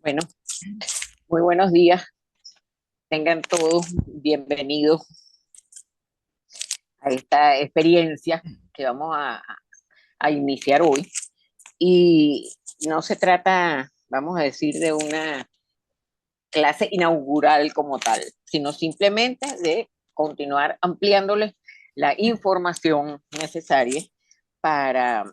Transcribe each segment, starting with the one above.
Bueno, muy buenos días. Tengan todos bienvenidos a esta experiencia que vamos a iniciar hoy. Y no se trata, vamos a decir, de una clase inaugural como tal, sino simplemente de continuar ampliándoles la información necesaria para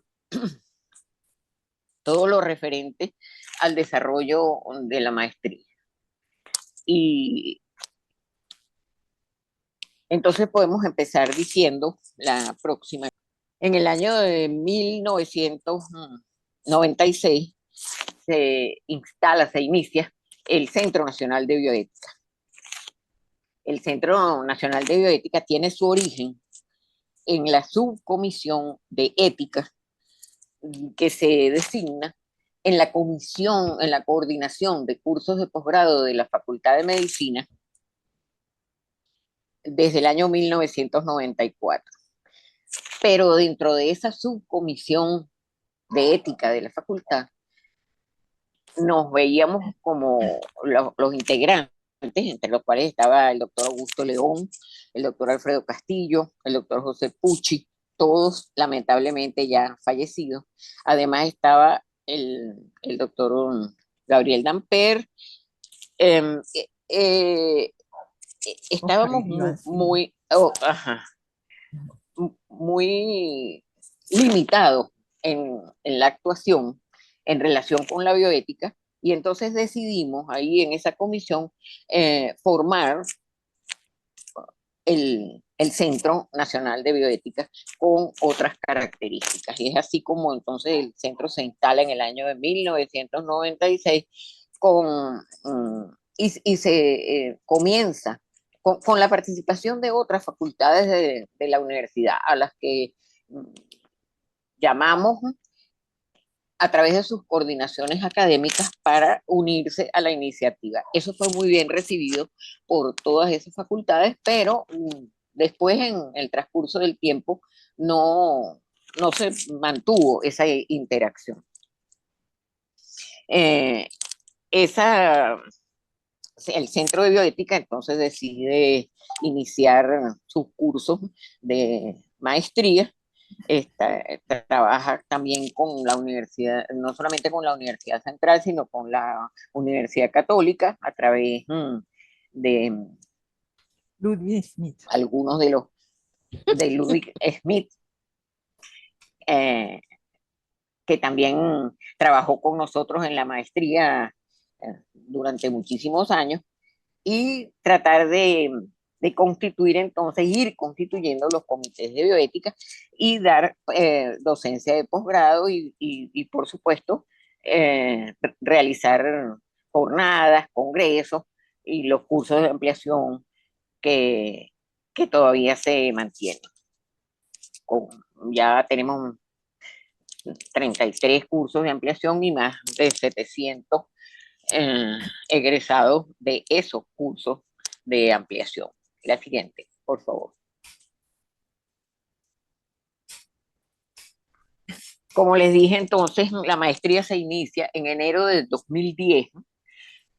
todo lo referente al desarrollo de la maestría. Y entonces podemos empezar diciendo la próxima. En el año de 1996 se inicia el Centro Nacional de Bioética. El Centro Nacional de Bioética tiene su origen en la subcomisión de ética que se designa en la comisión, en la coordinación de cursos de posgrado de la Facultad de Medicina desde el año 1994. Pero dentro de esa subcomisión de ética de la facultad, nos veíamos como los integrantes, entre los cuales estaba el doctor Augusto León, el doctor Alfredo Castillo, el doctor José Pucci, todos lamentablemente ya fallecidos. Además estaba el doctor Gabriel Damper. Eh, eh, Oscar Estábamos Iván Silva. muy, ajá, muy limitado en la actuación en relación con la bioética, y entonces decidimos ahí en esa comisión formar el Centro Nacional de Bioética con otras características. Y es así como entonces el centro se instala en el año de 1996 y se comienza con la participación de otras facultades de la universidad, a las que mm, llamamos a través de sus coordinaciones académicas para unirse a la iniciativa. Eso fue muy bien recibido por todas esas facultades, pero después en el transcurso del tiempo no, no se mantuvo esa interacción. Eh, esa, el Centro de Bioética entonces decide iniciar sus cursos de maestría. Trabaja también con la universidad, no solamente con la Universidad Central, sino con la Universidad Católica a través de Ludwig Smith. algunos de Ludwig Smith, eh, que también trabajó con nosotros en la maestría durante muchísimos años, y tratar de constituir entonces, ir constituyendo los comités de bioética y dar docencia de posgrado y por supuesto, realizar jornadas, congresos y los cursos de ampliación que, que todavía se mantienen. Con, ya tenemos 33 cursos de ampliación y más de 700 egresados de esos cursos de ampliación. La siguiente, por favor. Como les dije entonces, la maestría se inicia en enero del 2010.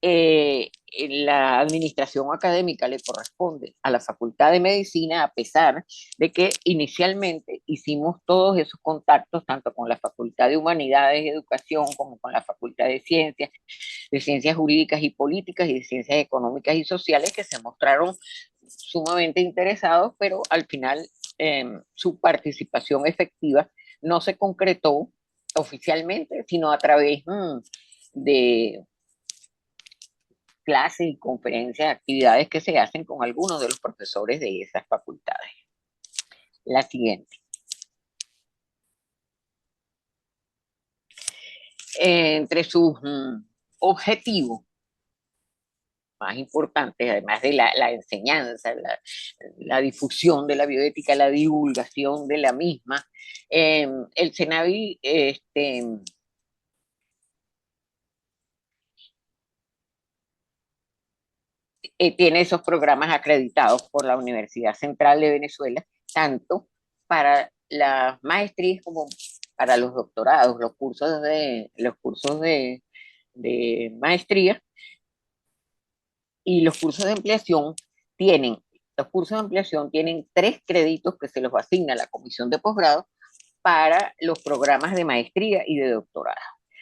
La administración académica le corresponde a la Facultad de Medicina, a pesar de que inicialmente hicimos todos esos contactos, tanto con la Facultad de Humanidades y Educación como con la Facultad de Ciencias Jurídicas y Políticas y de Ciencias Económicas y Sociales, que se mostraron sumamente interesados, pero al final su participación efectiva no se concretó oficialmente, sino a través de clases y conferencias, actividades que se hacen con algunos de los profesores de esas facultades. La siguiente. Entre sus objetivos más importantes, además de la enseñanza, la difusión de la bioética, la divulgación de la misma, el CENAVI tiene esos programas acreditados por la Universidad Central de Venezuela, tanto para las maestrías como para los doctorados, los cursos de maestría, y los cursos de ampliación tienen, los cursos de ampliación tienen 3 créditos que se los asigna la comisión de posgrado para los programas de maestría y de doctorado.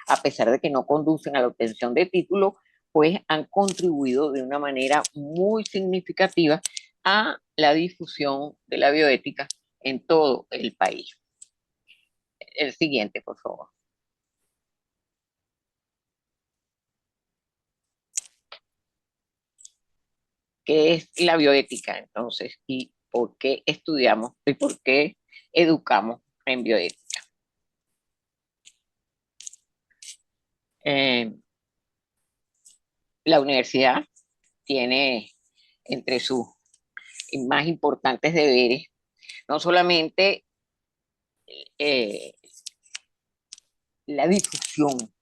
A pesar de que no conducen a la obtención de título, pues han contribuido de una manera muy significativa a la difusión de la bioética en todo el país. El siguiente, por favor. ¿Qué es la bioética entonces? ¿Y por qué estudiamos y por qué educamos en bioética? Eh, la universidad tiene entre sus más importantes deberes no solamente eh, la difusión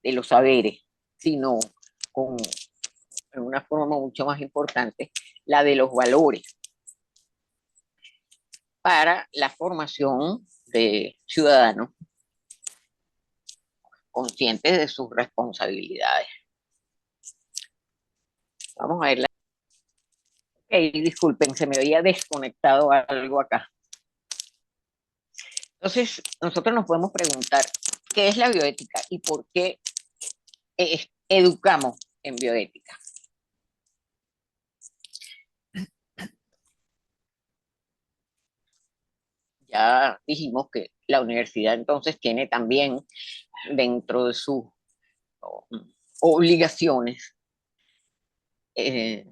de los saberes, sino con en una forma mucho más importante la de los valores para la formación de ciudadanos conscientes de sus responsabilidades. Vamos a ver. Hey, disculpen, se me había desconectado algo acá. Entonces, nosotros nos podemos preguntar qué es la bioética y por qué educamos en bioética. Ya dijimos que la universidad entonces tiene también dentro de sus obligaciones eh,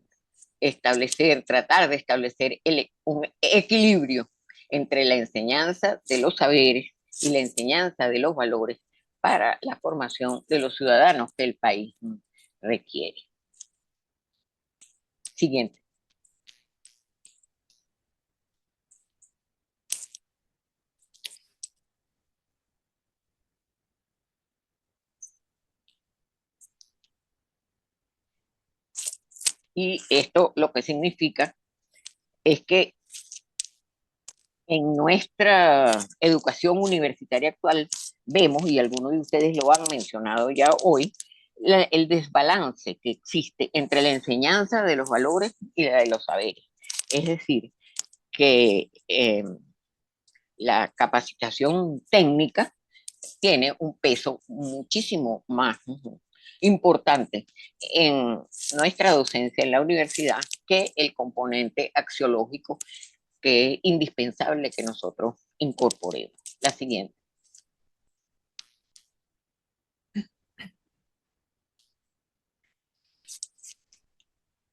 tratar de establecer un equilibrio entre la enseñanza de los saberes y la enseñanza de los valores para la formación de los ciudadanos que el país requiere. Siguiente. Y esto lo que significa es que en nuestra educación universitaria actual vemos, y algunos de ustedes lo han mencionado ya hoy, el desbalance que existe entre la enseñanza de los valores y la de los saberes. Es decir, que la capacitación técnica tiene un peso muchísimo más importante en nuestra docencia en la universidad que el componente axiológico que es indispensable que nosotros incorporemos. La siguiente.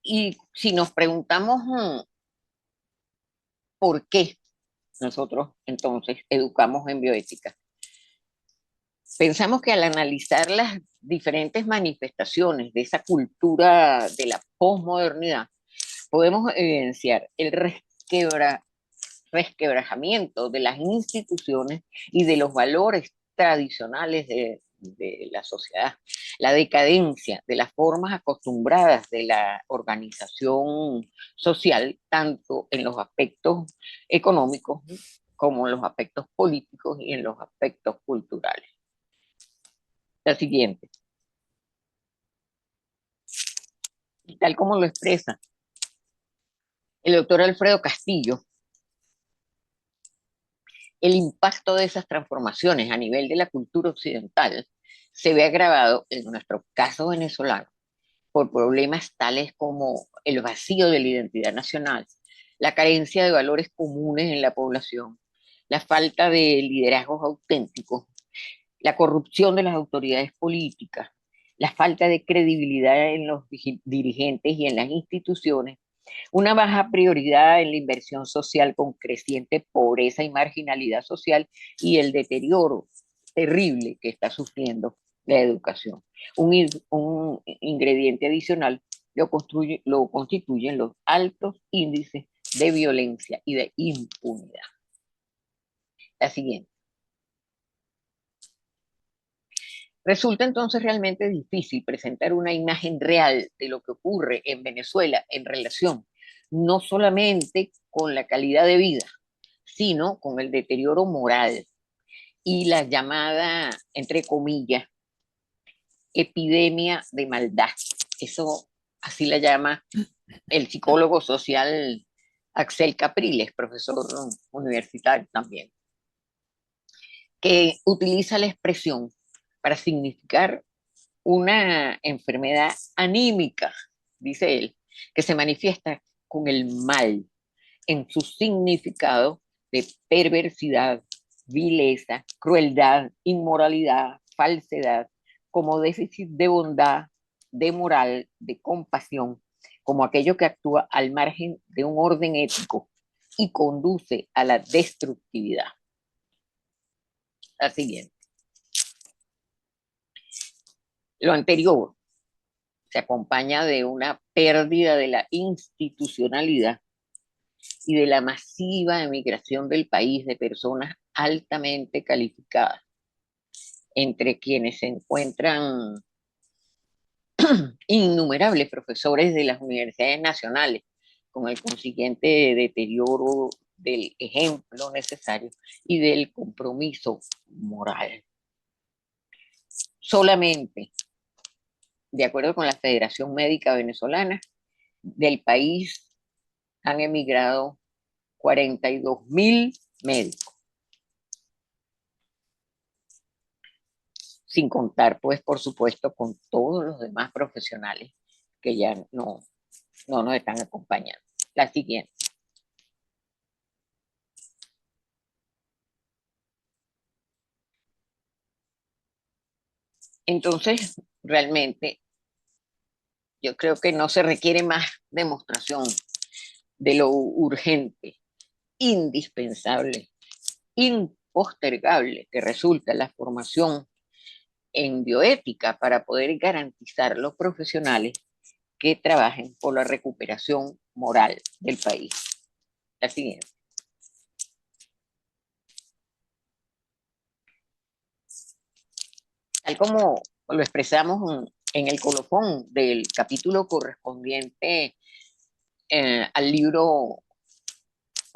Y si nos preguntamos por qué nosotros entonces educamos en bioética, pensamos que al analizar las diferentes manifestaciones de esa cultura de la posmodernidad, podemos evidenciar el resquebrajamiento de las instituciones y de los valores tradicionales de la sociedad, la decadencia de las formas acostumbradas de la organización social, tanto en los aspectos económicos como en los aspectos políticos y en los aspectos culturales. La siguiente. Tal como lo expresa el doctor Alfredo Castillo, el impacto de esas transformaciones a nivel de la cultura occidental se ve agravado en nuestro caso venezolano por problemas tales como el vacío de la identidad nacional, la carencia de valores comunes en la población, la falta de liderazgos auténticos, la corrupción de las autoridades políticas, la falta de credibilidad en los dirigentes y en las instituciones, una baja prioridad en la inversión social con creciente pobreza y marginalidad social y el deterioro terrible que está sufriendo la educación. Un ingrediente adicional lo constituyen los altos índices de violencia y de impunidad. La siguiente. Resulta entonces realmente difícil presentar una imagen real de lo que ocurre en Venezuela en relación no solamente con la calidad de vida, sino con el deterioro moral y la llamada, entre comillas, epidemia de maldad. Eso así la llama el psicólogo social Axel Capriles, profesor universitario también, que utiliza la expresión para significar una enfermedad anímica, dice él, que se manifiesta con el mal en su significado de perversidad, vileza, crueldad, inmoralidad, falsedad, como déficit de bondad, de moral, de compasión, como aquello que actúa al margen de un orden ético y conduce a la destructividad. La siguiente. Lo anterior se acompaña de una pérdida de la institucionalidad y de la masiva emigración del país de personas altamente calificadas, entre quienes se encuentran innumerables profesores de las universidades nacionales, con el consiguiente deterioro del ejemplo necesario y del compromiso moral. Solamente, de acuerdo con la Federación Médica Venezolana, del país han emigrado 42.000 médicos, sin contar, pues, por supuesto, con todos los demás profesionales que ya no nos están acompañando. La siguiente. Entonces, realmente, yo creo que no se requiere más demostración de lo urgente, indispensable, impostergable que resulta la formación en bioética para poder garantizar los profesionales que trabajen por la recuperación moral del país. La siguiente. Tal como lo expresamos en el colofón del capítulo correspondiente al libro,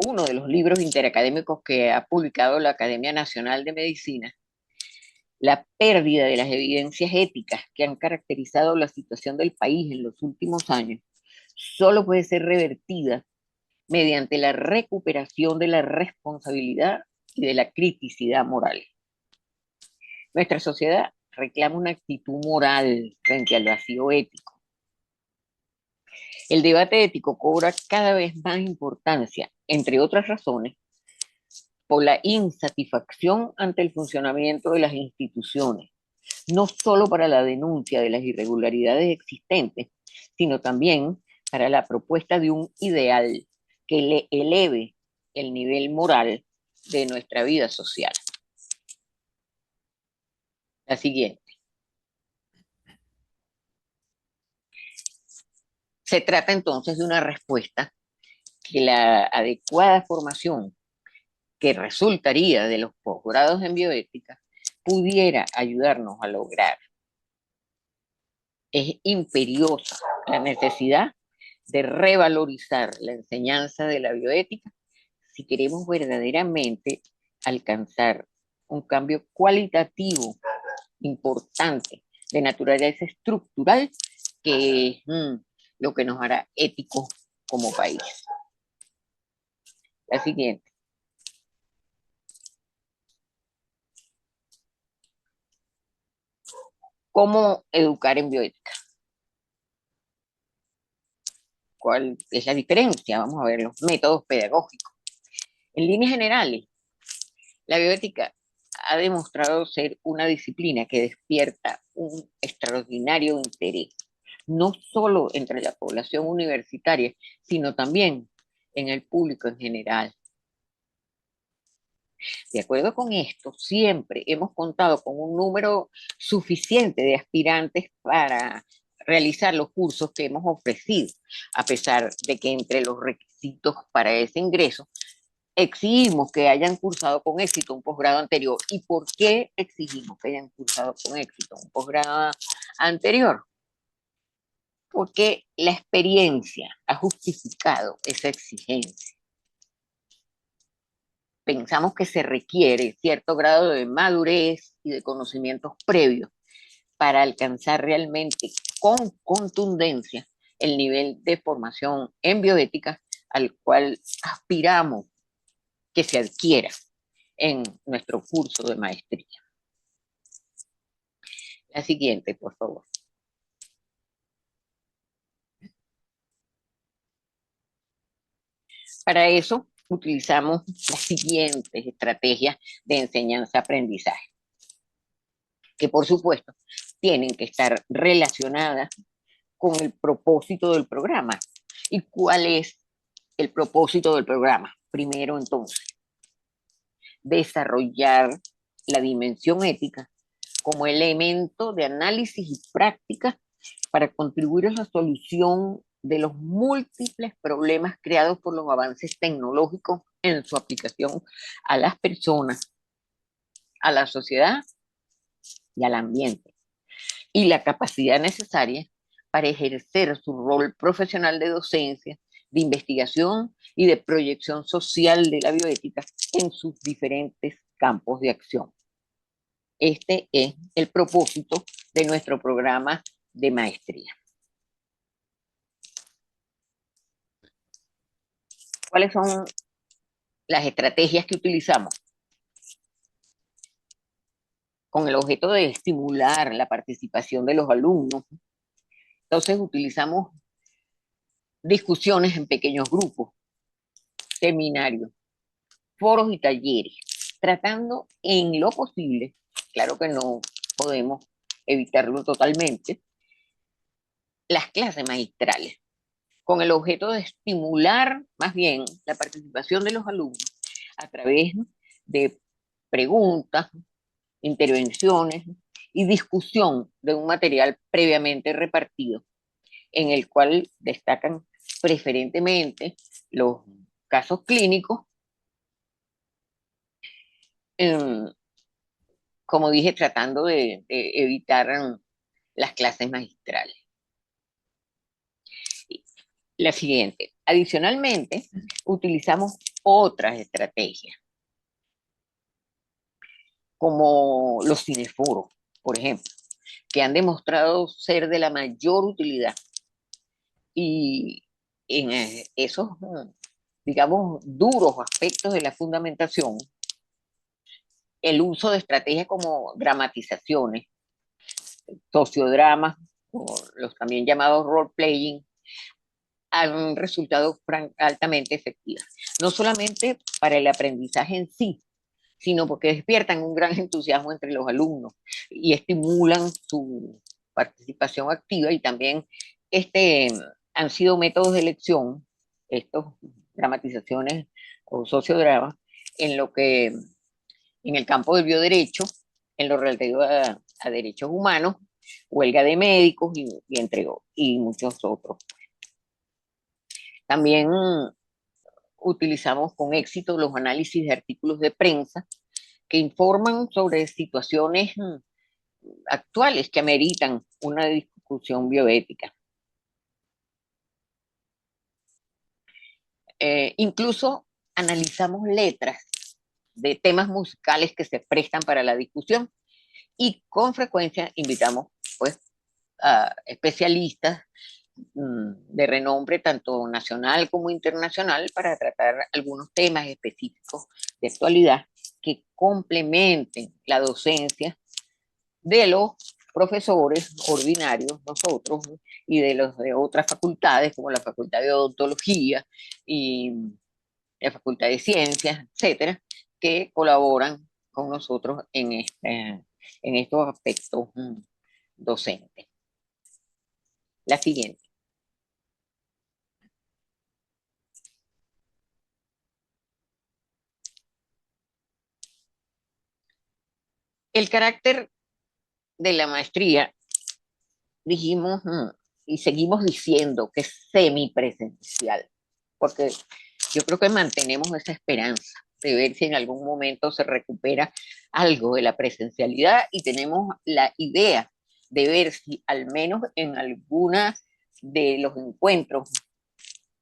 uno de los libros interacadémicos que ha publicado la Academia Nacional de Medicina, la pérdida de las evidencias éticas que han caracterizado la situación del país en los últimos años solo puede ser revertida mediante la recuperación de la responsabilidad y de la criticidad moral. Nuestra sociedad reclama una actitud moral frente al vacío ético. El debate ético cobra cada vez más importancia, entre otras razones, por la insatisfacción ante el funcionamiento de las instituciones, no solo para la denuncia de las irregularidades existentes, sino también para la propuesta de un ideal que le eleve el nivel moral de nuestra vida social. La siguiente. Se trata entonces de una respuesta que la adecuada formación que resultaría de los posgrados en bioética pudiera ayudarnos a lograr. Es imperiosa la necesidad de revalorizar la enseñanza de la bioética si queremos verdaderamente alcanzar un cambio cualitativo importante de naturaleza estructural, que es lo que nos hará éticos como país. La siguiente. ¿Cómo educar en bioética? ¿Cuál es la diferencia? Vamos a ver los métodos pedagógicos. En líneas generales, la bioética ha demostrado ser una disciplina que despierta un extraordinario interés, no solo entre la población universitaria, sino también en el público en general. De acuerdo con esto, siempre hemos contado con un número suficiente de aspirantes para realizar los cursos que hemos ofrecido, a pesar de que entre los requisitos para ese ingreso exigimos que hayan cursado con éxito un posgrado anterior. ¿Y por qué exigimos que hayan cursado con éxito un posgrado anterior? Porque la experiencia ha justificado esa exigencia. Pensamos que se requiere cierto grado de madurez y de conocimientos previos para alcanzar realmente con contundencia el nivel de formación en bioética al cual aspiramos que se adquiera en nuestro curso de maestría. La siguiente, por favor. Para eso utilizamos las siguientes estrategias de enseñanza-aprendizaje, que por supuesto tienen que estar relacionadas con el propósito del programa. ¿Y cuál es el propósito del programa? Primero, entonces, desarrollar la dimensión ética como elemento de análisis y práctica para contribuir a la solución de los múltiples problemas creados por los avances tecnológicos en su aplicación a las personas, a la sociedad y al ambiente, y la capacidad necesaria para ejercer su rol profesional de docencia, de investigación y de proyección social de la bioética en sus diferentes campos de acción. Este es el propósito de nuestro programa de maestría. ¿Cuáles son las estrategias que utilizamos? Con el objeto de estimular la participación de los alumnos. Entonces utilizamos discusiones en pequeños grupos, seminarios, foros y talleres, tratando en lo posible, claro que no podemos evitarlo totalmente, las clases magistrales, con el objeto de estimular más bien la participación de los alumnos a través de preguntas, intervenciones y discusión de un material previamente repartido, en el cual destacan preferentemente los casos clínicos, como dije, tratando de evitar las clases magistrales. La siguiente. Adicionalmente, utilizamos otras estrategias, como los cineforos, por ejemplo, que han demostrado ser de la mayor utilidad. Y en esos, digamos, duros aspectos de la fundamentación, el uso de estrategias como dramatizaciones, sociodramas, o los también llamados role-playing, han resultado altamente efectivas. No solamente para el aprendizaje en sí, sino porque despiertan un gran entusiasmo entre los alumnos y estimulan su participación activa, y también han sido métodos de elección, estos dramatizaciones o sociodramas, en lo que en el campo del bioderecho, en lo relativo a derechos humanos, huelga de médicos y muchos otros. También utilizamos con éxito los análisis de artículos de prensa que informan sobre situaciones actuales que ameritan una discusión bioética. Incluso analizamos letras de temas musicales que se prestan para la discusión, y con frecuencia invitamos pues a especialistas de renombre tanto nacional como internacional para tratar algunos temas específicos de actualidad que complementen la docencia de los profesores ordinarios, nosotros, y de los de otras facultades, como la Facultad de Odontología y la Facultad de Ciencias, etcétera, que colaboran con nosotros en estos aspectos docentes. La siguiente. El carácter de la maestría, dijimos, y seguimos diciendo que es semipresencial, porque yo creo que mantenemos esa esperanza de ver si en algún momento se recupera algo de la presencialidad, y tenemos la idea de ver si al menos en alguna de los encuentros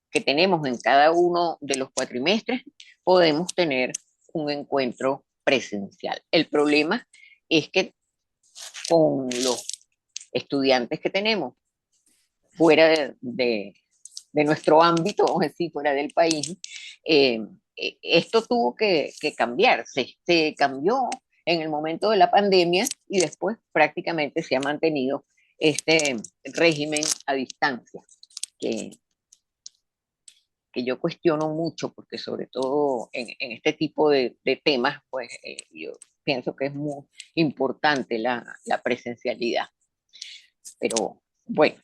que tenemos en cada uno de los cuatrimestres podemos tener un encuentro presencial. El problema es que con los estudiantes que tenemos fuera de nuestro ámbito, vamos a decir, fuera del país, eh, esto tuvo que cambiar. Se cambió en el momento de la pandemia y después prácticamente se ha mantenido este régimen a distancia, que, que yo cuestiono mucho, porque sobre todo en este tipo de temas, pues yo pienso que es muy importante la presencialidad. Pero bueno,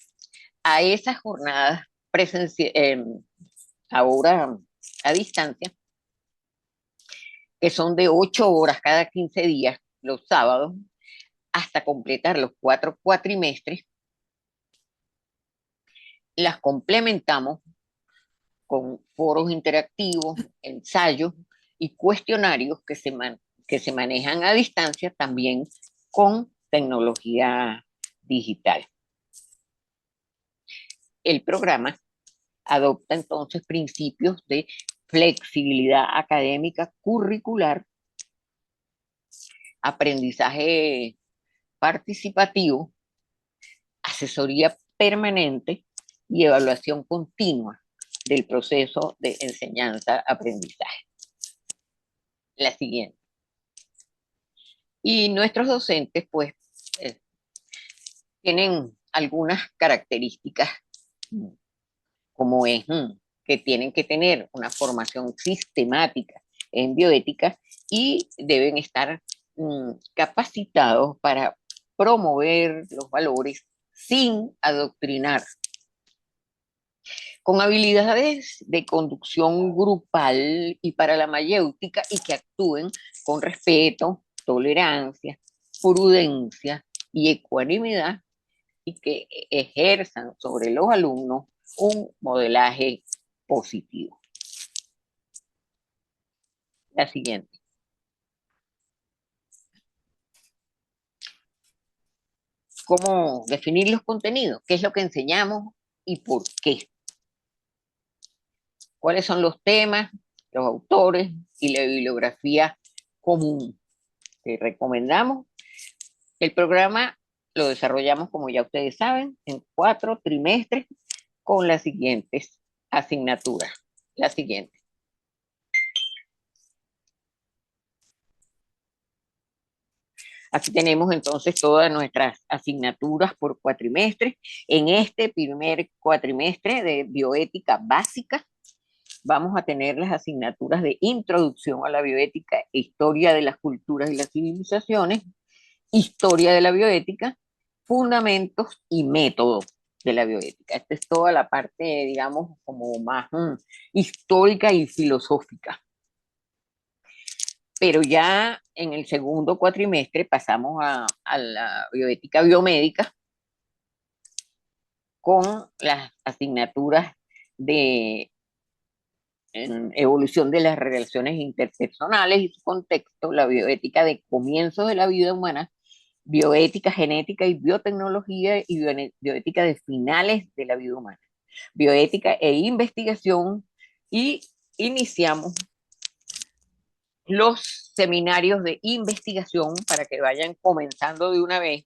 a esas jornadas ahora a distancia, que son de 8 horas cada 15 días, los sábados, hasta completar los 4 cuatrimestres, las complementamos con foros interactivos, ensayos y cuestionarios que se manejan a distancia también con tecnología digital. El programa adopta entonces principios de flexibilidad académica curricular, aprendizaje participativo, asesoría permanente y evaluación continua del proceso de enseñanza-aprendizaje. La siguiente. Y nuestros docentes, pues, eh, tienen algunas características, como es que tienen que tener una formación sistemática en bioética y deben estar capacitados para promover los valores sin adoctrinar, con habilidades de conducción grupal y para la mayéutica, y que actúen con respeto, tolerancia, prudencia y ecuanimidad, y que ejerzan sobre los alumnos un modelaje positivo. La siguiente. ¿Cómo definir los contenidos? ¿Qué es lo que enseñamos y por qué? ¿Cuáles son los temas, los autores y la bibliografía común que recomendamos? El programa lo desarrollamos, como ya ustedes saben, en 4 trimestres con las siguientes asignaturas. La siguiente. Aquí tenemos entonces todas nuestras asignaturas por cuatrimestre. En este primer cuatrimestre de bioética básica vamos a tener las asignaturas de introducción a la bioética, historia de las culturas y las civilizaciones, historia de la bioética, fundamentos y métodos de la bioética. Esta es toda la parte, digamos, como más histórica y filosófica. Pero ya en el segundo cuatrimestre pasamos a la bioética biomédica con las asignaturas de evolución de las relaciones interpersonales y su contexto, la bioética de comienzos de la vida humana, bioética genética y biotecnología y bioética de finales de la vida humana, bioética e investigación, y iniciamos los seminarios de investigación para que vayan comenzando de una vez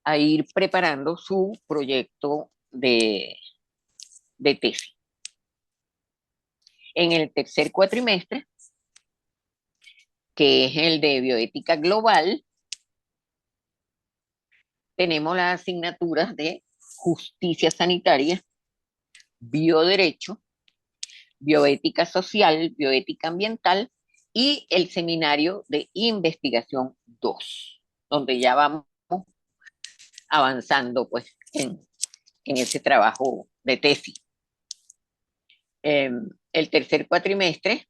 a ir preparando su proyecto de tesis. En el tercer cuatrimestre, que es el de bioética global, tenemos las asignaturas de justicia sanitaria, bioderecho, bioética social, bioética ambiental y el seminario de investigación 2, donde ya vamos avanzando pues en ese trabajo de tesis. El tercer cuatrimestre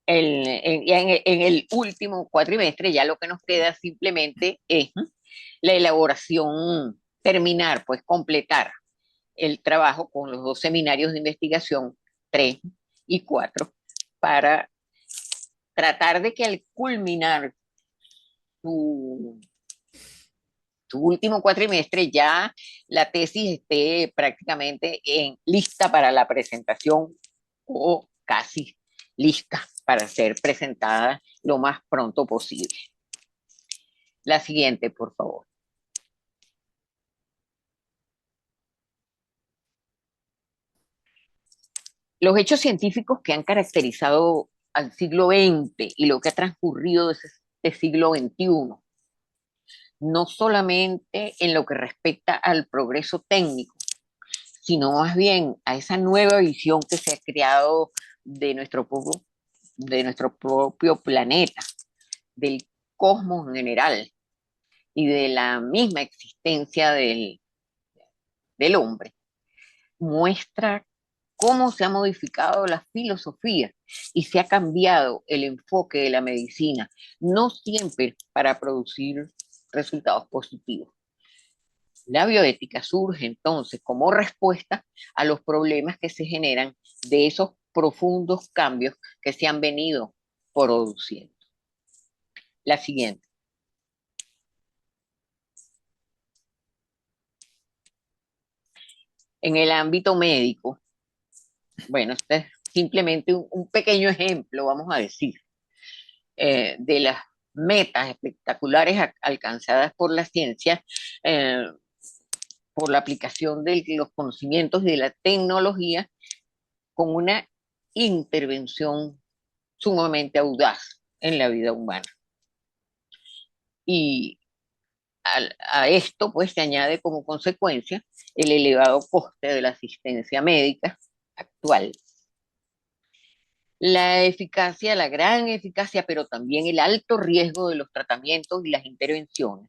en el último cuatrimestre ya lo que nos queda simplemente es la elaboración, terminar, pues completar el trabajo con los 2 seminarios de investigación 3 y 4 para tratar de que al culminar su, su último cuatrimestre ya la tesis esté prácticamente lista para la presentación o casi lista para ser presentada lo más pronto posible. La siguiente, por favor. Los hechos científicos que han caracterizado al siglo XX y lo que ha transcurrido desde el siglo XXI, no solamente en lo que respecta al progreso técnico, sino más bien a esa nueva visión que se ha creado de nuestro propio planeta, del cosmos en general y de la misma existencia del hombre, muestra cómo se ha modificado la filosofía y se ha cambiado el enfoque de la medicina, no siempre para producir resultados positivos. La bioética surge entonces como respuesta a los problemas que se generan de esos profundos cambios que se han venido produciendo. La siguiente. En el ámbito médico, bueno, este es simplemente un pequeño ejemplo, vamos a decir, de las metas espectaculares alcanzadas por la ciencia, eh, por la aplicación de los conocimientos y de la tecnología con una intervención sumamente audaz en la vida humana. Y a esto pues se añade como consecuencia el elevado coste de la asistencia médica actual. La eficacia, la gran eficacia, pero también el alto riesgo de los tratamientos y las intervenciones.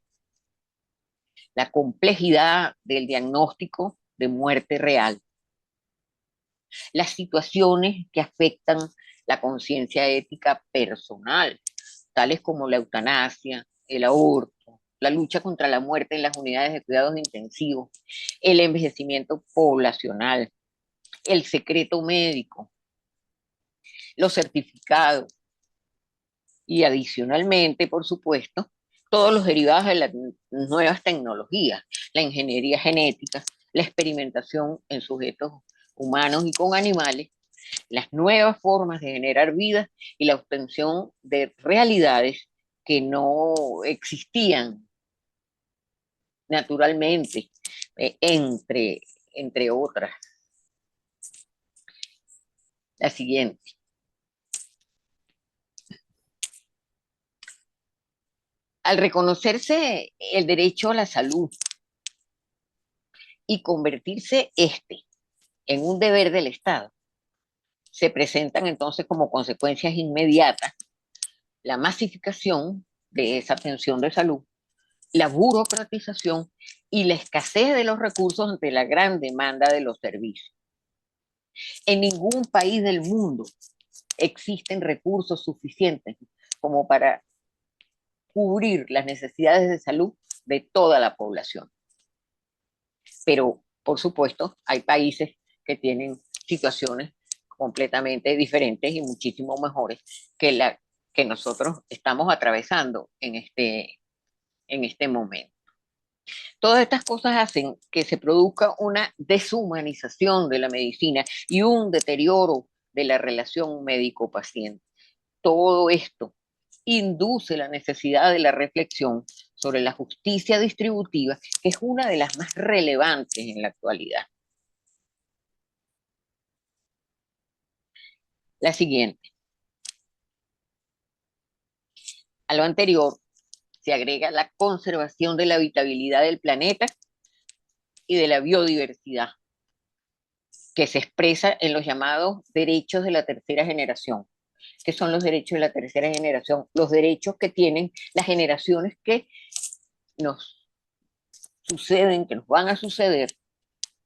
La complejidad del diagnóstico de muerte real. Las situaciones que afectan la conciencia ética personal, tales como la eutanasia, el aborto, la lucha contra la muerte en las unidades de cuidados intensivos, el envejecimiento poblacional, el secreto médico, los certificados y adicionalmente, por supuesto, todos los derivados de las nuevas tecnologías, la ingeniería genética, la experimentación en sujetos humanos y con animales, las nuevas formas de generar vida y la obtención de realidades que no existían naturalmente, entre otras. La siguiente. Al reconocerse el derecho a la salud y convertirse en un deber del Estado, se presentan entonces como consecuencias inmediatas la masificación de esa atención de salud, la burocratización y la escasez de los recursos ante la gran demanda de los servicios. En ningún país del mundo existen recursos suficientes como para cubrir las necesidades de salud de toda la población. Pero, por supuesto, hay países que tienen situaciones completamente diferentes y muchísimo mejores que la que nosotros estamos atravesando en este momento. Todas estas cosas hacen que se produzca una deshumanización de la medicina y un deterioro de la relación médico-paciente. Todo esto induce la necesidad de la reflexión sobre la justicia distributiva, que es una de las más relevantes en la actualidad. La siguiente. A lo anterior se agrega la conservación de la habitabilidad del planeta y de la biodiversidad, que se expresa en los llamados derechos de la tercera generación. ¿Qué son los derechos de la tercera generación? Los derechos que tienen las generaciones que nos suceden, que nos van a suceder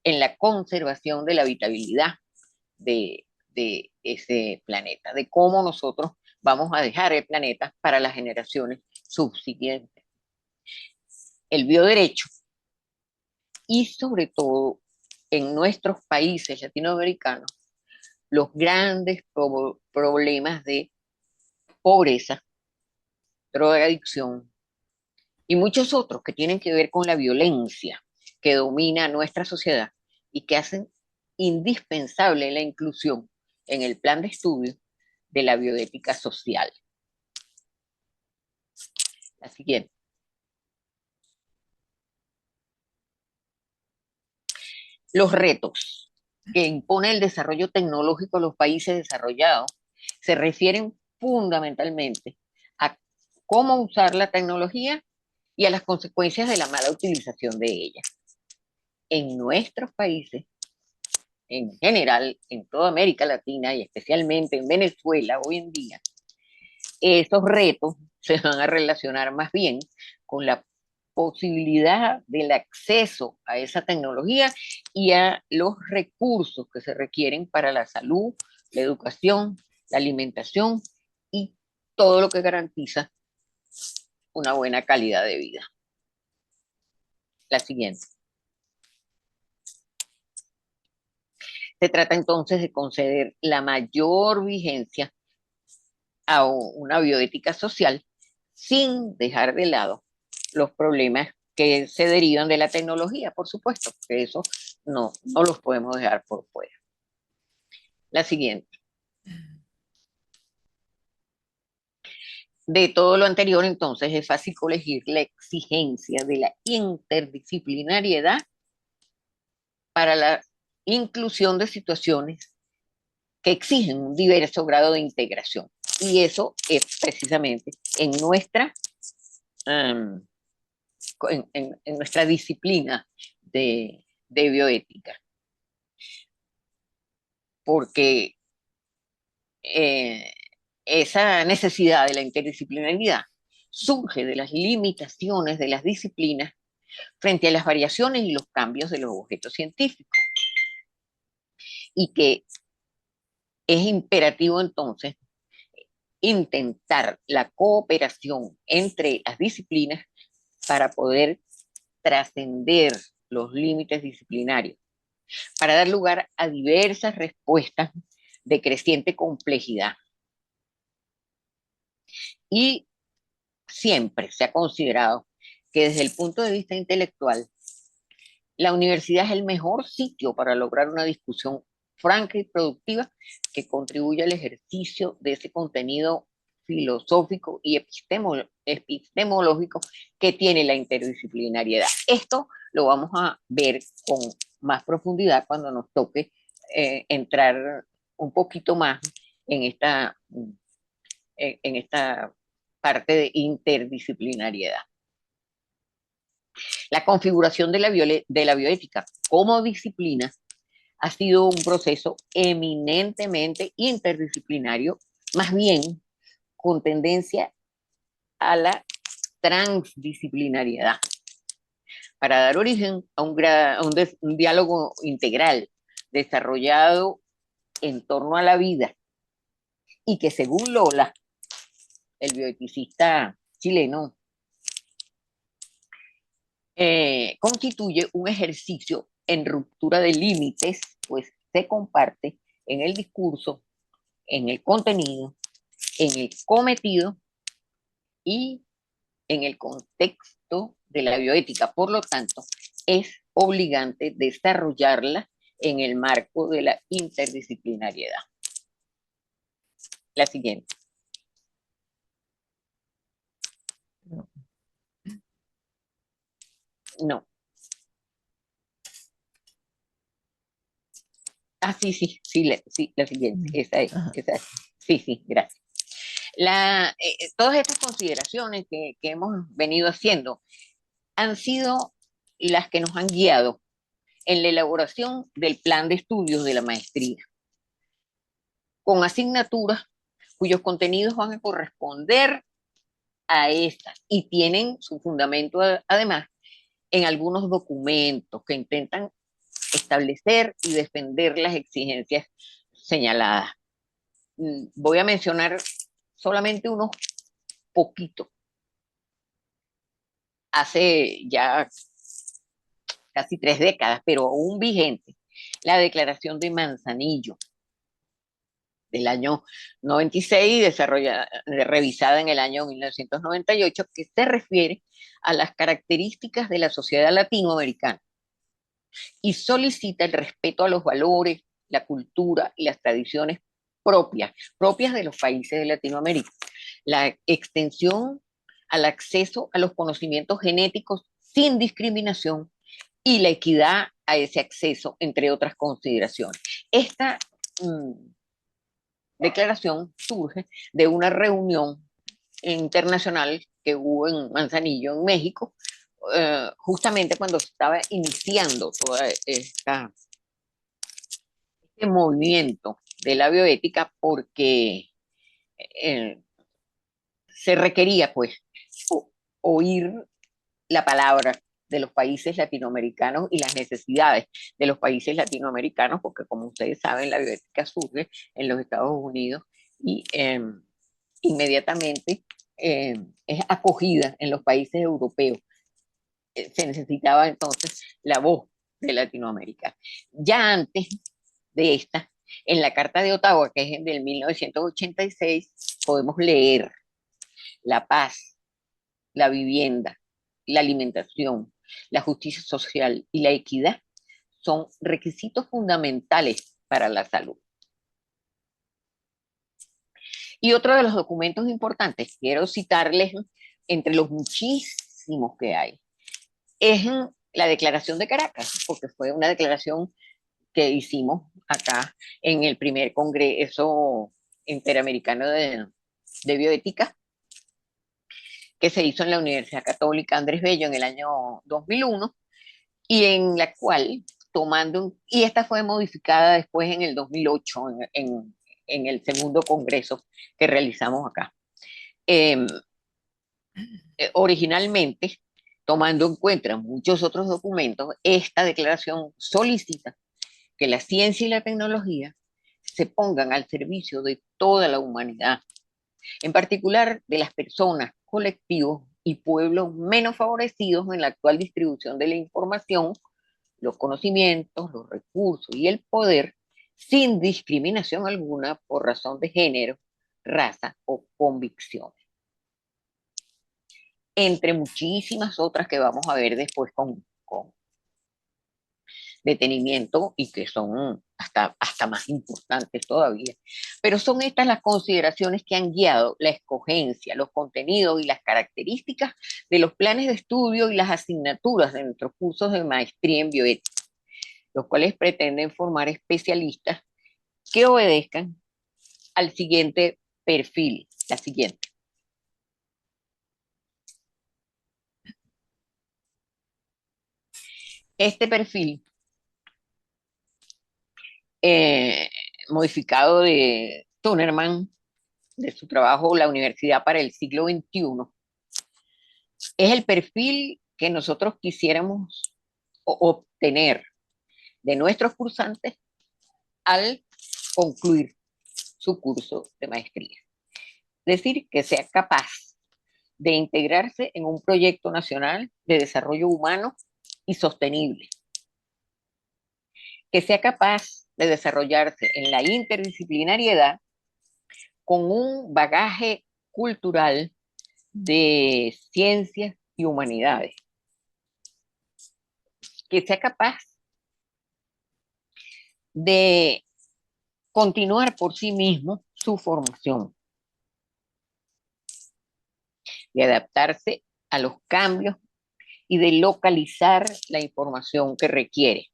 en la conservación de la habitabilidad de ese planeta, de cómo nosotros vamos a dejar el planeta para las generaciones subsiguientes. El bioderecho y sobre todo en nuestros países latinoamericanos, los grandes problemas de pobreza, drogadicción y muchos otros que tienen que ver con la violencia que domina nuestra sociedad y que hacen indispensable la inclusión en el plan de estudio de la bioética social. La siguiente. Los retos que impone el desarrollo tecnológico a los países desarrollados se refieren fundamentalmente a cómo usar la tecnología y a las consecuencias de la mala utilización de ella. En nuestros países, en general, en toda América Latina y especialmente en Venezuela hoy en día, esos retos se van a relacionar más bien con la posibilidad del acceso a esa tecnología y a los recursos que se requieren para la salud, la educación, la alimentación y todo lo que garantiza una buena calidad de vida. La siguiente. Se trata entonces de conceder la mayor vigencia a una bioética social sin dejar de lado los problemas que se derivan de la tecnología, por supuesto, que eso no los podemos dejar por fuera. La siguiente. De todo lo anterior, entonces, es fácil colegir la exigencia de la interdisciplinariedad para la inclusión de situaciones que exigen un diverso grado de integración. Y eso es precisamente en nuestra, en nuestra disciplina de bioética. Porque esa necesidad de la interdisciplinariedad surge de las limitaciones de las disciplinas frente a las variaciones y los cambios de los objetos científicos. Y que es imperativo entonces intentar la cooperación entre las disciplinas para poder trascender los límites disciplinarios, para dar lugar a diversas respuestas de creciente complejidad. Y siempre se ha considerado que desde el punto de vista intelectual, la universidad es el mejor sitio para lograr una discusión franca y productiva que contribuya al ejercicio de ese contenido filosófico y epistemológico que tiene la interdisciplinariedad. Esto lo vamos a ver con más profundidad cuando nos toque entrar un poquito más en esta parte de interdisciplinariedad. La configuración de la bioética como disciplina ha sido un proceso eminentemente interdisciplinario, más bien con tendencia a la transdisciplinariedad, para dar origen a un diálogo integral desarrollado en torno a la vida y que, según Lola, el bioeticista chileno, constituye un ejercicio en ruptura de límites, pues se comparte en el discurso, en el contenido, en el cometido y en el contexto de la bioética. Por lo tanto, es obligante desarrollarla en el marco de la interdisciplinariedad. La siguiente. No. Ah, sí, la siguiente. Esa es. Sí, gracias. Todas estas consideraciones que hemos venido haciendo han sido las que nos han guiado en la elaboración del plan de estudios de la maestría, con asignaturas cuyos contenidos van a corresponder a estas y tienen su fundamento además en algunos documentos que intentan establecer y defender las exigencias señaladas. Voy a mencionar solamente unos poquitos. Hace ya casi 3 décadas, pero aún vigente, la Declaración de Manzanillo del año 96, revisada en el año 1998, que se refiere a las características de la sociedad latinoamericana y solicita el respeto a los valores, la cultura y las tradiciones propias de los países de Latinoamérica. La extensión al acceso a los conocimientos genéticos sin discriminación y la equidad a ese acceso, entre otras consideraciones. Esta declaración surge de una reunión internacional que hubo en Manzanillo, en México, justamente cuando estaba iniciando toda este movimiento de la bioética, porque eh, se requería pues oír la palabra de los países latinoamericanos y las necesidades de los países latinoamericanos, porque como ustedes saben, la bioética surge en los Estados Unidos y inmediatamente es acogida en los países europeos. Se necesitaba entonces la voz de Latinoamérica. Ya antes de esta, en la Carta de Ottawa, que es del 1986, podemos leer la paz, la vivienda, la alimentación, la justicia social y la equidad son requisitos fundamentales para la salud. Y otro de los documentos importantes, quiero citarles entre los muchísimos que hay, es la Declaración de Caracas, porque fue una declaración que hicimos acá en el primer Congreso Interamericano de Bioética, que se hizo en la Universidad Católica Andrés Bello en el año 2001, y en la cual, y esta fue modificada después en el 2008, en el segundo congreso que realizamos acá. Originalmente, tomando en cuenta muchos otros documentos, esta declaración solicita que la ciencia y la tecnología se pongan al servicio de toda la humanidad, en particular de las personas, colectivos y pueblos menos favorecidos en la actual distribución de la información, los conocimientos, los recursos y el poder, sin discriminación alguna por razón de género, raza o convicciones. Entre muchísimas otras que vamos a ver después con detenimiento y que son hasta más importantes todavía. Pero son estas las consideraciones que han guiado la escogencia, los contenidos y las características de los planes de estudio y las asignaturas de nuestros cursos de maestría en bioética, los cuales pretenden formar especialistas que obedezcan al siguiente perfil, la siguiente. Este perfil modificado de Tunerman, de su trabajo La Universidad para el Siglo XXI, es el perfil que nosotros quisiéramos obtener de nuestros cursantes al concluir su curso de maestría. Es decir, que sea capaz de integrarse en un proyecto nacional de desarrollo humano y sostenible, que sea capaz de desarrollarse en la interdisciplinariedad con un bagaje cultural de ciencias y humanidades, que sea capaz de continuar por sí mismo su formación, de adaptarse a los cambios y de localizar la información que requiere,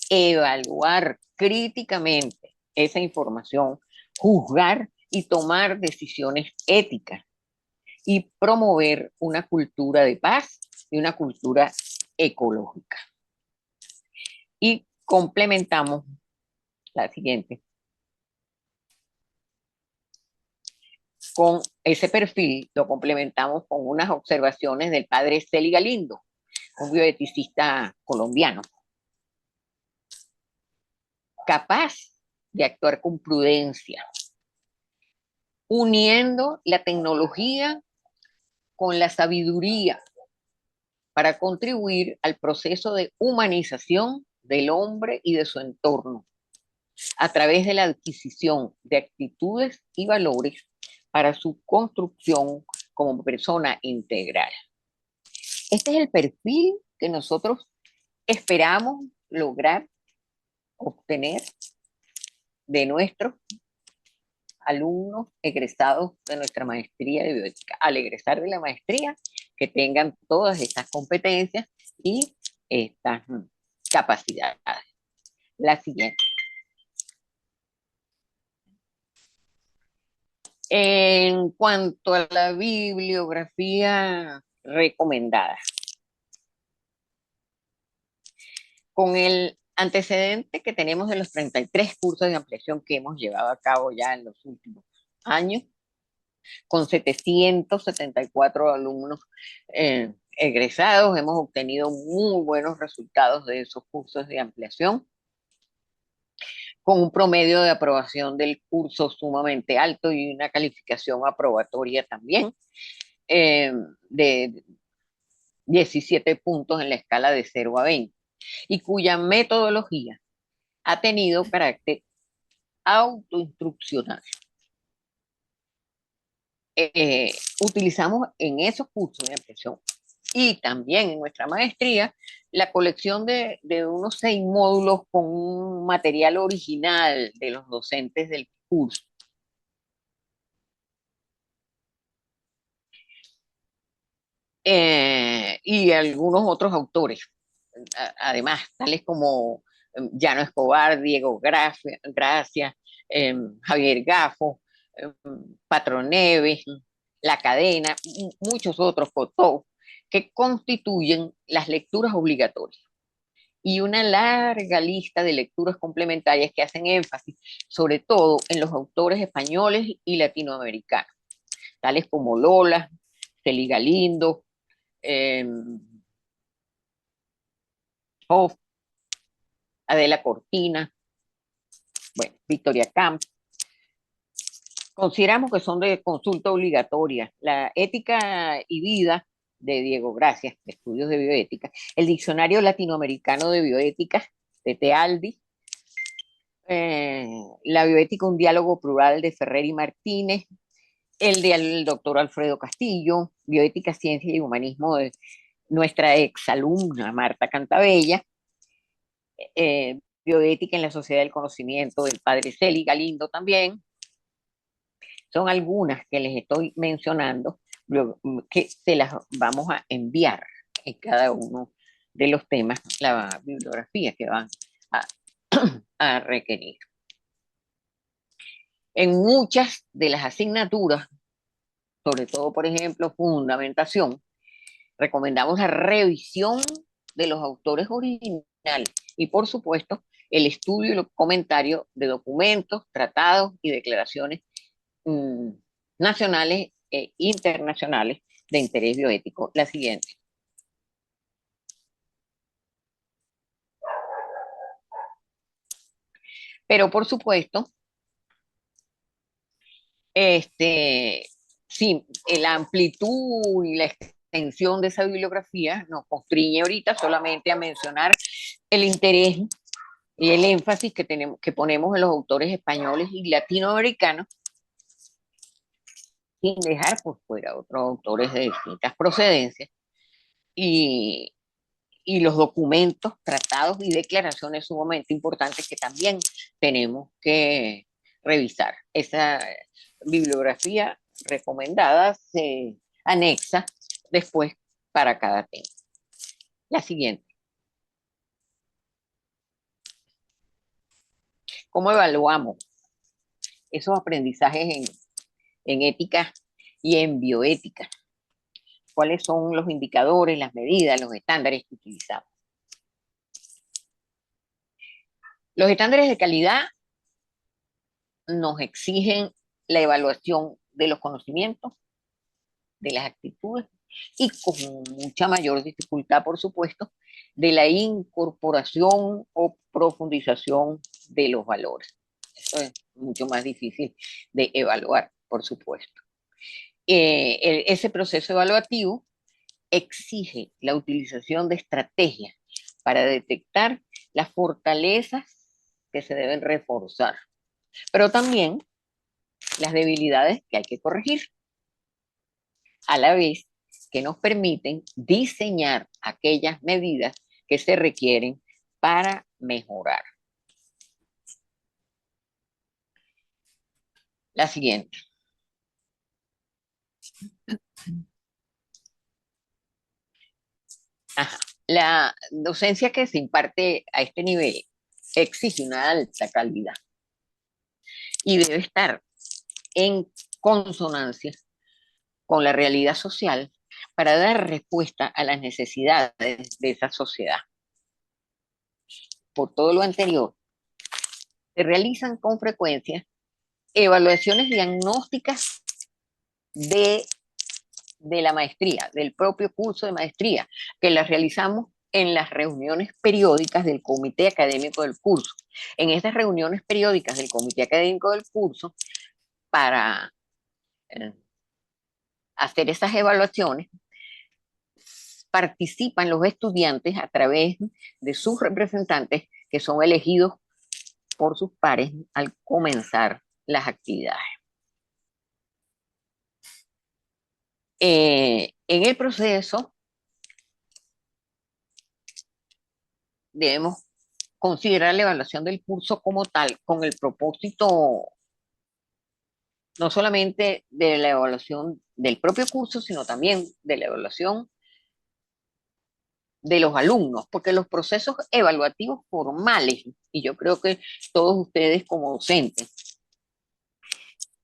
evaluar críticamente esa información, juzgar y tomar decisiones éticas y promover una cultura de paz y una cultura ecológica. Y complementamos la siguiente. Con ese perfil lo complementamos con unas observaciones del padre Celi Galindo, un bioeticista colombiano, capaz de actuar con prudencia, uniendo la tecnología con la sabiduría para contribuir al proceso de humanización del hombre y de su entorno, a través de la adquisición de actitudes y valores para su construcción como persona integral. Este es el perfil que nosotros esperamos lograr obtener de nuestros alumnos egresados de nuestra maestría de bioética. Al egresar de la maestría, que tengan todas estas competencias y estas capacidades. La siguiente. En cuanto a la bibliografía recomendada, con el antecedente que tenemos de los 33 cursos de ampliación que hemos llevado a cabo ya en los últimos años, con 774 alumnos egresados, hemos obtenido muy buenos resultados de esos cursos de ampliación, con un promedio de aprobación del curso sumamente alto y una calificación aprobatoria también de 17 puntos en la escala de 0 a 20, y cuya metodología ha tenido carácter autoinstruccional. Utilizamos en esos cursos de ampliación y también en nuestra maestría la colección de unos 6 módulos con un material original de los docentes del curso. Y algunos otros autores, además, tales como Llano Escobar, Diego Gracia, Javier Gafo, Patroneves, La Cadena, muchos otros, Cotó, que constituyen las lecturas obligatorias. Y una larga lista de lecturas complementarias que hacen énfasis, sobre todo en los autores españoles y latinoamericanos, tales como Lola, Celi Galindo, Hoff, Adela Cortina, bueno, Victoria Camp. Consideramos que son de consulta obligatoria. La Ética y Vida de Diego Gracias, Estudios de Bioética, el Diccionario Latinoamericano de Bioética de Tealdi, la Bioética, un diálogo plural de Ferrer y Martínez, el del doctor Alfredo Castillo, Bioética, Ciencia y Humanismo de nuestra exalumna Marta Cantabella, Bioética en la Sociedad del Conocimiento del padre Celi Galindo también. Son algunas que les estoy mencionando, que se las vamos a enviar en cada uno de los temas, la bibliografía que van a, a requerir. En muchas de las asignaturas, sobre todo, por ejemplo, fundamentación, recomendamos la revisión de los autores originales y, por supuesto, el estudio y los comentarios de documentos, tratados y declaraciones nacionales e internacionales de interés bioético. La siguiente. Pero, por supuesto, sí, la amplitud y la extensión de esa bibliografía nos constriñe ahorita solamente a mencionar el interés y el énfasis que ponemos en los autores españoles y latinoamericanos, sin dejar por fuera otros autores de distintas procedencias, y los documentos, tratados y declaraciones sumamente importantes que también tenemos que revisar. Esa bibliografía recomendada se anexa después para cada tema. La siguiente. ¿Cómo evaluamos esos aprendizajes en ética y en bioética? ¿Cuáles son los indicadores, las medidas, los estándares que utilizamos? Los estándares de calidad nos exigen la evaluación de los conocimientos, de las actitudes y con mucha mayor dificultad, por supuesto, de la incorporación o profundización de los valores. Eso es mucho más difícil de evaluar, por supuesto. Ese proceso evaluativo exige la utilización de estrategias para detectar las fortalezas que se deben reforzar, pero también las debilidades que hay que corregir, a la vez que nos permiten diseñar aquellas medidas que se requieren para mejorar. la siguiente. Ajá. La docencia que se imparte a este nivel exige una alta calidad y debe estar en consonancia con la realidad social para dar respuesta a las necesidades de esa sociedad. Por todo lo anterior, se realizan con frecuencia evaluaciones diagnósticas de, de la maestría, del propio curso de maestría, que las realizamos en las reuniones periódicas del comité académico del curso. En estas reuniones periódicas del comité académico del curso, para eh, hacer esas evaluaciones, participan los estudiantes a través de sus representantes que son elegidos por sus pares al comenzar las actividades. En el proceso debemos considerar la evaluación del curso como tal, con el propósito no solamente de la evaluación del propio curso, sino también de la evaluación de los alumnos, porque los procesos evaluativos formales, y yo creo que todos ustedes como docentes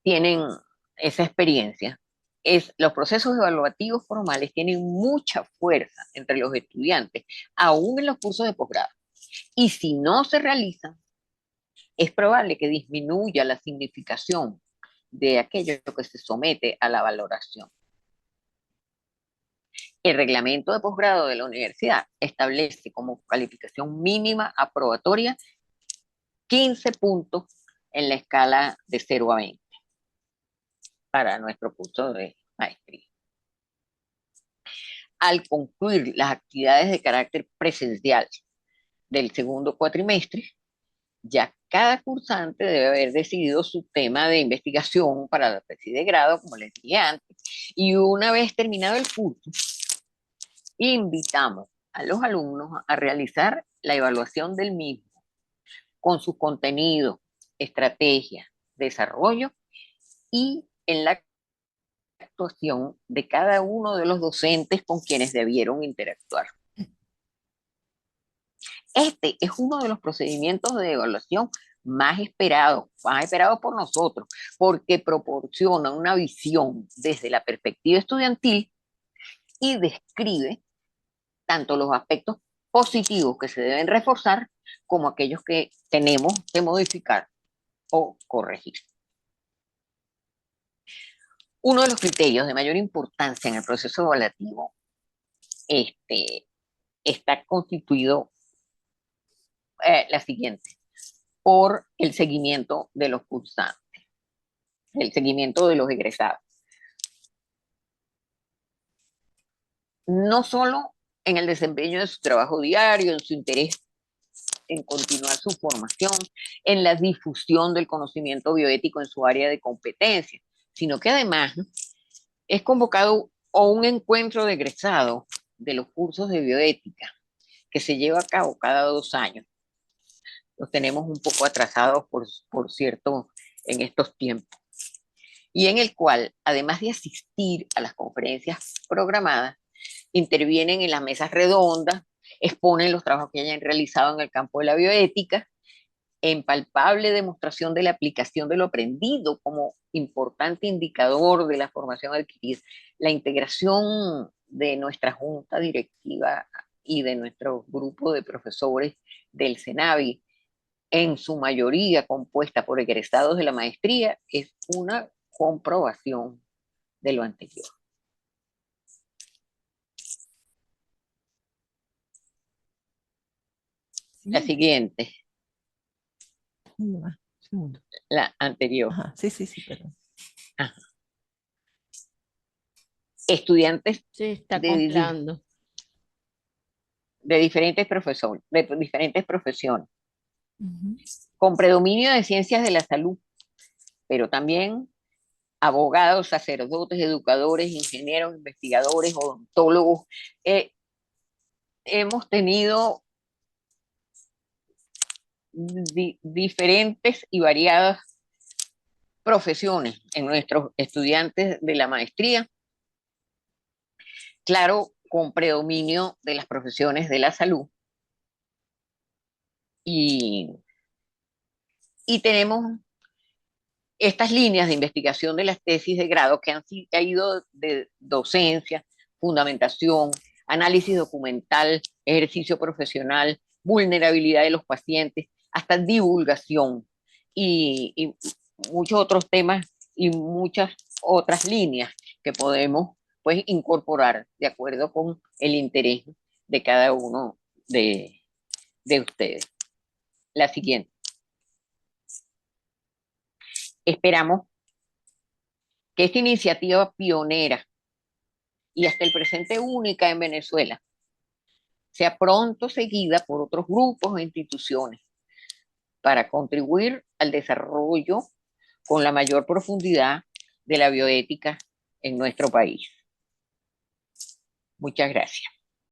tienen esa experiencia, los procesos evaluativos formales tienen mucha fuerza entre los estudiantes, aún en los cursos de posgrado. Y si no se realizan, es probable que disminuya la significación de aquello que se somete a la valoración. El reglamento de posgrado de la universidad establece como calificación mínima aprobatoria 15 puntos en la escala de 0 a 20 para nuestro curso de maestría. Al concluir las actividades de carácter presencial del segundo cuatrimestre, ya cada cursante debe haber decidido su tema de investigación para la tesis de grado, como les dije antes, y una vez terminado el curso, invitamos a los alumnos a realizar la evaluación del mismo con su contenido, estrategia, desarrollo y en la actuación de cada uno de los docentes con quienes debieron interactuar. Este es uno de los procedimientos de evaluación más esperados por nosotros, porque proporciona una visión desde la perspectiva estudiantil y describe tanto los aspectos positivos que se deben reforzar como aquellos que tenemos que modificar o corregir. Uno de los criterios de mayor importancia en el proceso evaluativo está constituido la siguiente, por el seguimiento de los cursantes, el seguimiento de los egresados. No solo en el desempeño de su trabajo diario, en su interés en continuar su formación, en la difusión del conocimiento bioético en su área de competencia, sino que además es convocado a un encuentro de egresados de los cursos de bioética que se lleva a cabo cada 2 años. Los tenemos un poco atrasados, por cierto, en estos tiempos. Y en el cual, además de asistir a las conferencias programadas, intervienen en las mesas redondas, exponen los trabajos que hayan realizado en el campo de la bioética, en palpable demostración de la aplicación de lo aprendido como importante indicador de la formación adquirida, la integración de nuestra junta directiva y de nuestro grupo de profesores del CENAVI, en su mayoría compuesta por egresados de la maestría, es una comprobación de lo anterior. La siguiente, Segundo. la anterior. Ajá, sí, perdón. Ajá. Estudiantes Sí, está de, comprando. de diferentes profesores, de diferentes profesiones, con predominio de ciencias de la salud, pero también abogados, sacerdotes, educadores, ingenieros, investigadores, odontólogos. Hemos tenido diferentes y variadas profesiones en nuestros estudiantes de la maestría, claro, con predominio de las profesiones de la salud. Y, y tenemos estas líneas de investigación de las tesis de grado que ha ido de docencia, fundamentación, análisis documental, ejercicio profesional, vulnerabilidad de los pacientes, hasta divulgación y muchos otros temas y muchas otras líneas que podemos pues incorporar de acuerdo con el interés de cada uno de ustedes. La siguiente. Esperamos que esta iniciativa pionera y hasta el presente única en Venezuela sea pronto seguida por otros grupos e instituciones para contribuir al desarrollo con la mayor profundidad de la bioética en nuestro país. Muchas gracias.